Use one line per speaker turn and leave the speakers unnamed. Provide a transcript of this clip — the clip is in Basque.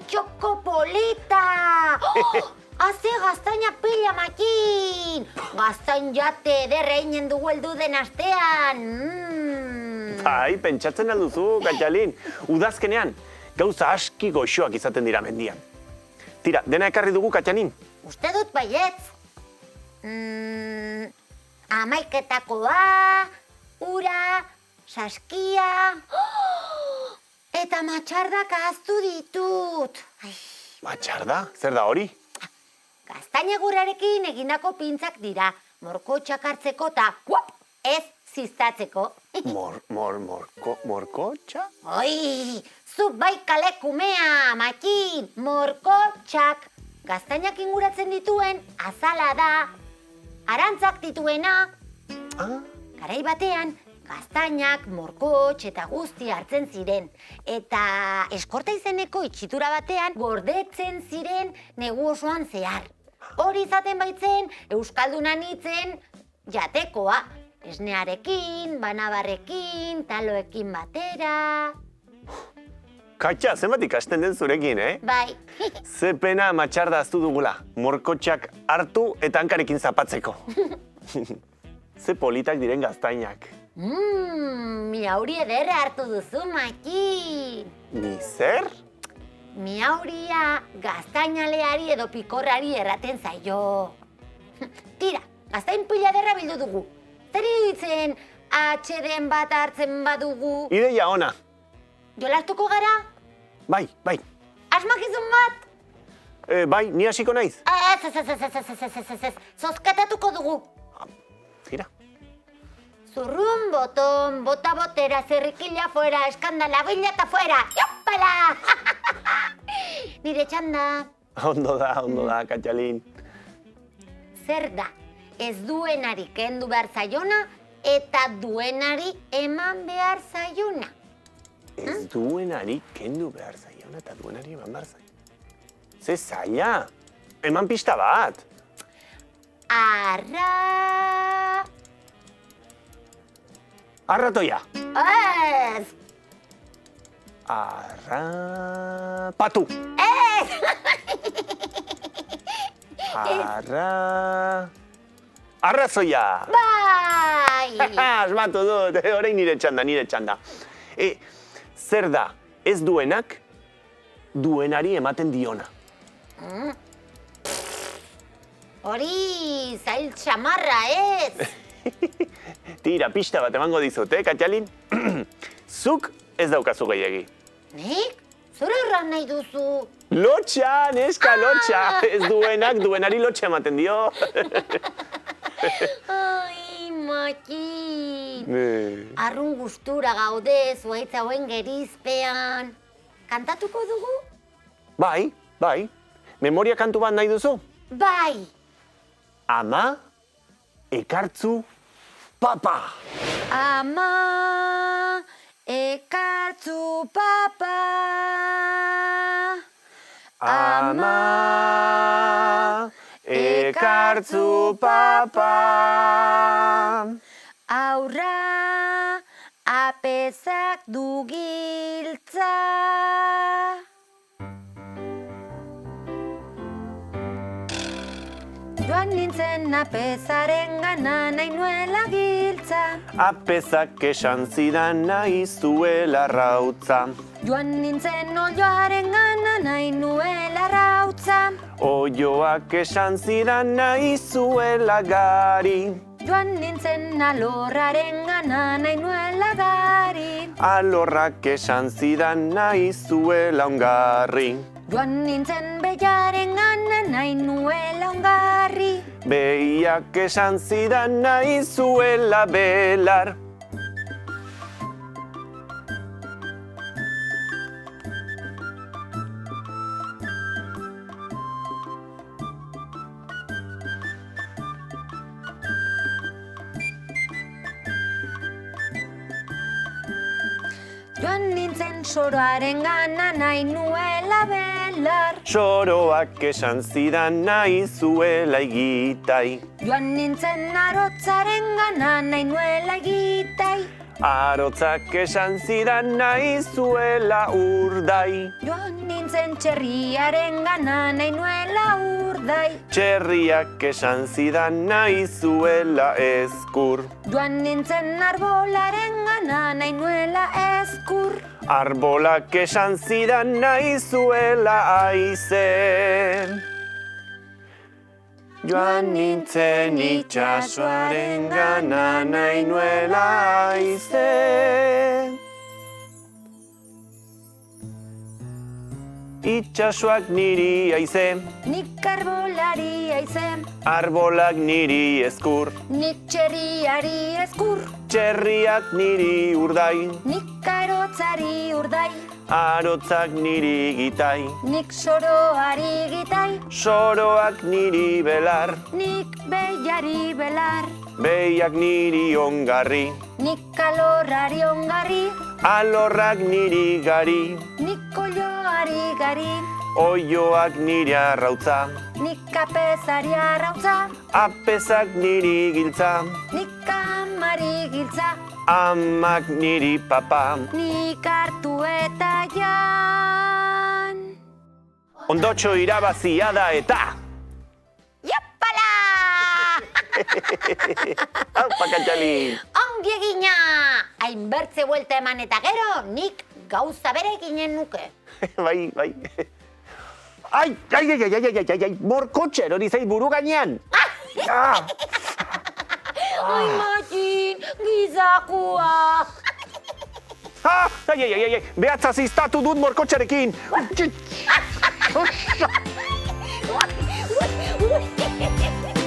txoko polita! Haze gaztaina pila, Makin! Gaztain jate ederra inen dugu heldu den astean.
Bai, pentsatzen alduzu, Katalin. Udazkenean, gauza aski goxoak izaten dira mendian. Tira, dena ekarri dugu, Katalin.
Uste dut baietz. Amaiketakoa, ura, saskia... Eta matxardak ahaztu ditut.
Matxarda? Zer da hori?
Gaztaina gurarekin egindako pintzak dira. Morkotxak hartzeko eta ez ziztatzeko.
Morkotxa?
Oi, zu bai kalekumea, Makin, morkotxak. Gaztainak inguratzen dituen azala da. Arantzak dituena. Garai batean, gaztainak, morkotx eta guzti hartzen ziren. Eta eskorta izeneko itxitura batean gordetzen ziren negu osoan zehar. Hori izaten baitzen, euskaldunan hitzen jatekoa. Esnearekin, banabarrekin, taloekin batera...
Katxa, zenbat ikasten den zurekin,
Bai.
Ze pena matxarda aztu dugula. Morkotxak hartu eta hankarekin zapatzeko. Ze politak diren gaztainak.
Miauri ederra hartu duzu, Makin.
Ni zer?
Miauria gaztainaleari edo pikorrari erraten zaio. Tira, gaztain pila ederra bildu dugu. Zer iruditzen atxeden bat hartzen badugu?
Ideia ona.
Jolastuko gara?
Bai.
Asmakizun bat?
Bai, ni hasiko naiz.
Ez, zozkatatuko dugu.
Tira.
Zurrun boton, bota botera, zerrikila fuera, eskandala, bilata fuera, joppala! Nire txanda.
Ondo da, Katalin.
Zer da, ez duenari kendu behar zaiona eta duenari eman behar zaiona.
Ez duenari kendu behar zaiona eta duenari eman behar zaiona. Ze zaila, eman pista bat.
Arra...
Arratoia.
Ez!
Patu.
Ez!
Arrazoia.
Bai!
Asmatu dut, orain nire txanda. Zer da, ez duenak, duenari ematen diona.
Hori zail txamarra, ez?
Tira, pista bat emango dizut, Katalin? Zuk ez daukazu gehiegi.
Nik? Zer erran nahi duzu?
Lotxa, neska, lotxa. Ez duenak, duenari lotxa ematen dio.
Ai, Makin. Arrun gustura gaude, zuaitz hauen gerizpean. Kantatuko dugu?
Bai. Memoria kantu bat nahi duzu?
Bai.
Ama, ekartzu, papa.
Ama, ekartzu, papa.
Ama, ekartzu, papa.
Aurra, apezak du giltza. Joan nintzen apezaren gana nahi nuela giltza.
Apezak esan zidan nahi zuela rautza.
Joan nintzen olioaren gana nahi nuela rautza.
Oioak esan zidan nahi zuela gari.
Joan nintzen alorraren gana nahi nuela gari.
Alorrak esan zidan nahi zuela ongarri.
Joan nintzen behiaren gana nahi nuela ongarri.
Behiak esan zidan nahi zuela belar.
Joan nintzen soroaren gana nahi nuela belar.
Soroak esan zidan nahi zuela igitai.
Joan nintzen arotzaren gana nahi nuela egitai.
Arotzak esan zidan nahi zuela urdai.
Joan nintzen txerriaren gana nahi nuela urdai.
Txerriak esan zidan nahi zuela ezkur.
Joan nintzen arbolaren gana nahi nuela ezkur.
Arbolak esan zidan nahi zuela aize. Joan nintzen itxasoaren gana nahi nuela aize. Itxasoak niri aize,
Nik arbolari aize,
arbolak niri ezkur,
nik txerriari ezkur.
txerriak niri urdai,
Nik arotzari urdai,
arotzak niri gitai,
nik soroari gitai.
soroak niri belar,
Nik behiari belar,
behiak niri ongarri,
nik alorrari ongarri.
alorrak niri gari,
Nik olioari gari,
oioak niri arrautza,
nik apezari arrautza.
apezak niri giltza,
Nik amari giltza,
amak niri papa.
nik hartu eta jan.
Ondotxo irabazia da eta!
Japala!
Aupa, Katxalin!
Ongi egina! Hainbertze buelta eman eta gero, nik gauza bere eginen nuke.
Bai, bai. Ai, ai, ai, ai, ai, ai, ai, morkotxe hori zait buru gainean. Ah!
Ai, Matxin, gizakua!
Ah, ai, ai, ai, ai, behatza ziztatu dut morkotxarekin.
Ui, ui, ui.